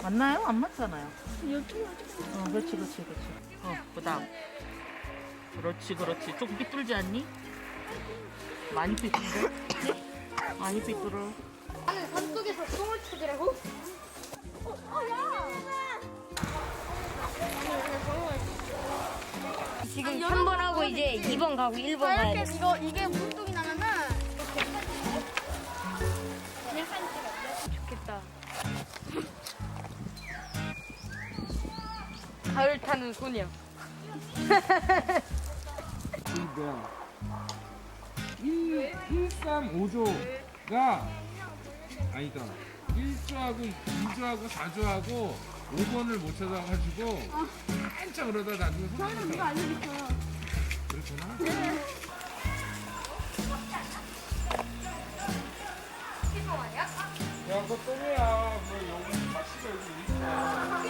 맞나요? 안 맞잖아요. 이쪽으로 그렇지. 그다음. 그렇지. 조금 삐뚤지 않니? 많이 삐뚤어? 많이 삐뚤어. 나는 산속에서 똥을 찾으라고? 지금 3번 하고 이제 2번 가고 1번 가야 돼. 이게 물똥이 나면은 좋겠다. 가을 타는 소녀. 그러니까 135조가 아니다. 1조하고 2조하고 4조하고 5번을 못 찾아가지고 한참 그러다 나중에 저희는 이거 알려줬어요. 그렇구나. 야, 그거 똥이야. 뭐 여기 마시가 여기 있어.